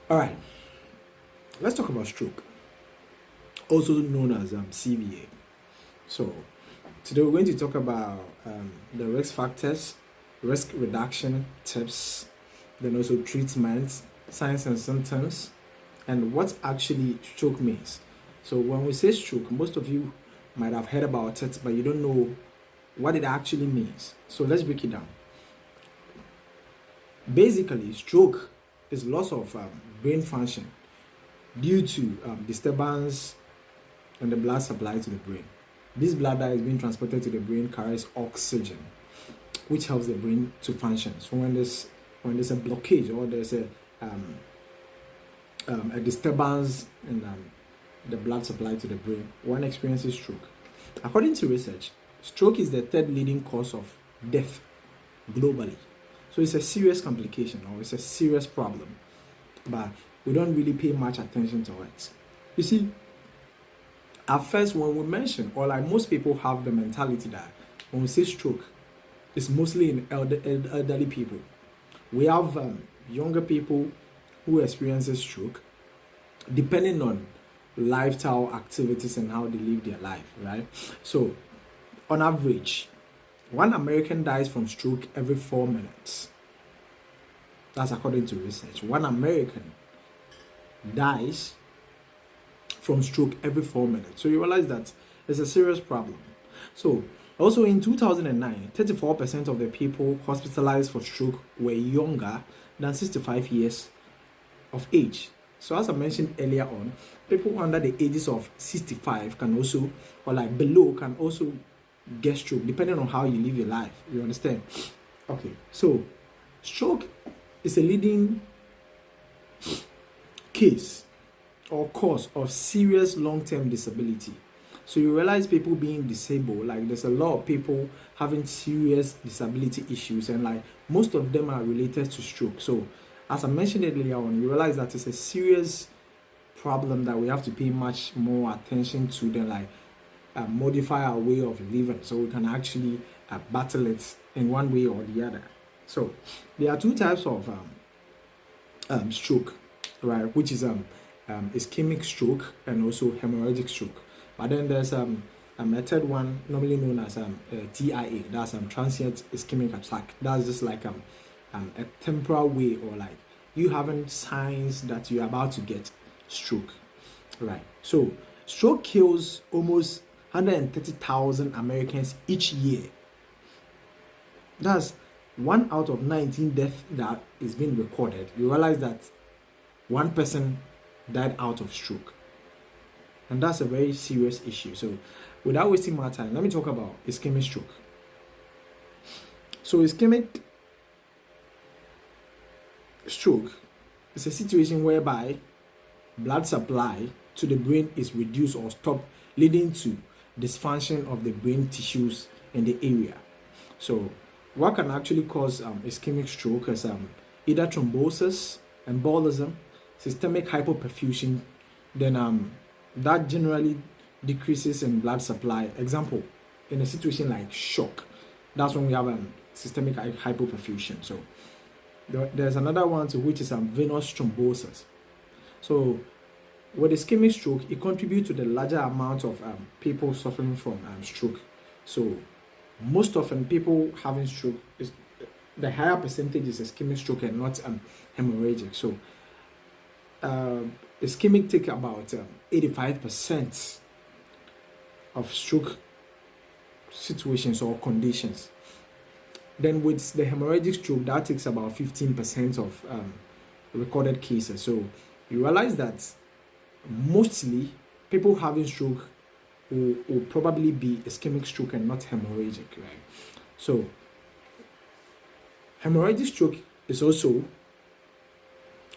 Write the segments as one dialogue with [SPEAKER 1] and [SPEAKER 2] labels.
[SPEAKER 1] All right, let's talk about stroke, also known as CVA. So, today we're going to talk about the risk factors, risk reduction tips, then also treatment, signs and symptoms, and what actually stroke means. So, when we say stroke, most of you might have heard about it, but you don't know what it actually means. So, let's break it down. Basically, stroke is loss of brain function due to disturbance in the blood supply to the brain. This blood that is being transported to the brain carries oxygen, which helps the brain to function. So when there's a blockage or there's a disturbance in the blood supply to the brain, one experiences stroke. According to research, stroke is the third leading cause of death globally. So it's a serious complication or it's a serious problem, but we don't really pay much attention to it. You see, at first, when we mention, or like most people have the mentality that when we say stroke, it's mostly in elderly people. We have younger people who experiences stroke, depending on lifestyle activities and how they live their life, right? So, on average, one American dies from stroke every 4 minutes. That's according to research. One American dies from stroke every 4 minutes. So you realize that it's a serious problem. So also in 2009, 34% of the people hospitalized for stroke were younger than 65 years of age. So as I mentioned earlier on, people under the ages of 65 can also, or like below, can also get stroke depending on how you live your life. You understand? Okay, so stroke is a leading case or cause of serious long-term disability. So you realize people being disabled, like there's a lot of people having serious disability issues, and like most of them are related to stroke. So as I mentioned earlier on, you realize that it's a serious problem that we have to pay much more attention to than like modify our way of living, so we can actually battle it in one way or the other. So there are two types of stroke, right? Which is ischemic stroke and also hemorrhagic stroke. But then there's a third one, normally known as TIA. That's transient ischemic attack. That's just like a temporal way, or like you having signs that you're about to get stroke, right? So stroke kills almost 130,000 Americans each year. That's 1 out of 19 deaths that is being recorded. You realize that one person died out of stroke, and that's a very serious issue. So without wasting more time, let me talk about ischemic stroke. So ischemic stroke is a situation whereby blood supply to the brain is reduced or stopped, leading to dysfunction of the brain tissues in the area. So what can actually cause ischemic stroke is either thrombosis, embolism, systemic hypoperfusion. Then that generally decreases in blood supply. Example, in a situation like shock, that's when we have systemic hypoperfusion. So there's another one too, which is venous thrombosis. So with ischemic stroke, it contributes to the larger amount of people suffering from stroke. So most often people having stroke is the higher percentage is ischemic stroke and not hemorrhagic. So ischemic take about 85% of stroke situations or conditions. Then with the hemorrhagic stroke, that takes about 15% of recorded cases. So you realize that mostly people having stroke will probably be ischemic stroke and not hemorrhagic, right? So hemorrhagic stroke is also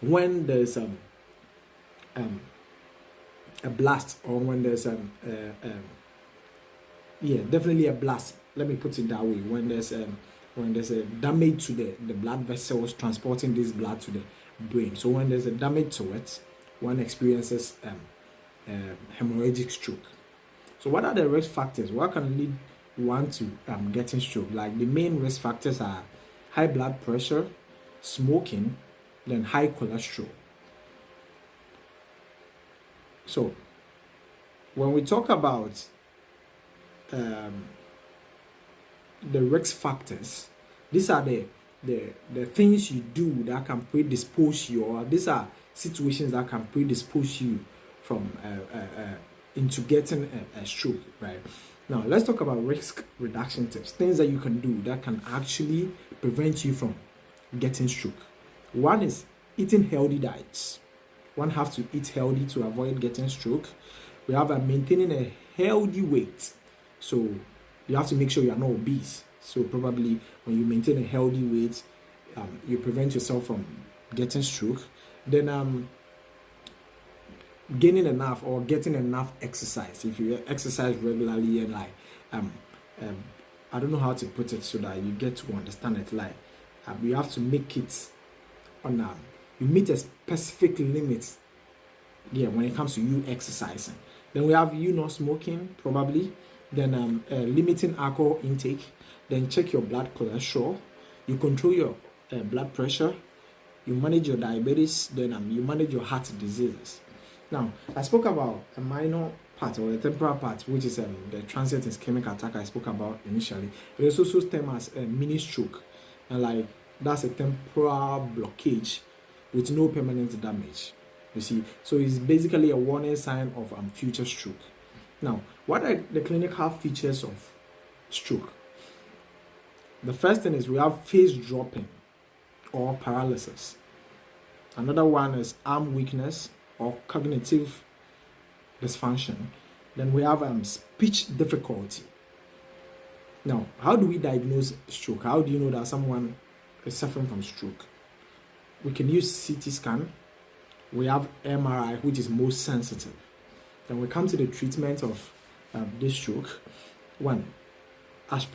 [SPEAKER 1] when there's a blast, or when there's definitely a blast. Let me put it that way. When there's a damage to the blood vessels transporting this blood to the brain. So when there's a damage to it, one experiences hemorrhagic stroke. So what are the risk factors? What can lead one to getting stroke? Like the main risk factors are high blood pressure, smoking, then high cholesterol. So when we talk about the risk factors, these are the things you do that can predispose you, or these are situations that can predispose you from into getting a stroke, right? Now let's talk about risk reduction tips, things that you can do that can actually prevent you from getting stroke. One is eating healthy diets. One has to eat healthy to avoid getting stroke. We have maintaining a healthy weight. So you have to make sure you are not obese. So probably when you maintain a healthy weight, you prevent yourself from getting stroke. Then gaining enough or getting enough exercise. If you exercise regularly and like I don't know how to put it so that you get to understand it. Like you have to make it on you meet a specific limit. Yeah, when it comes to you exercising. Then we have you not smoking, probably. Then limiting alcohol intake. Then check your blood cholesterol. You control your blood pressure. You manage your diabetes. Then you manage your heart diseases. Now, I spoke about a minor part or a temporal part, which is the transient ischemic attack I spoke about initially. It is also termed as a mini stroke, and like that's a temporal blockage with no permanent damage. You see, so it's basically a warning sign of future stroke. Now, what are the clinical features of stroke? The first thing is we have face dropping or paralysis. Another one is arm weakness or cognitive dysfunction. Then we have speech difficulty. Now, how do we diagnose stroke? How do you know that someone is suffering from stroke? We can use CT scan. We have MRI, which is most sensitive. Then we come to the treatment of this stroke. One,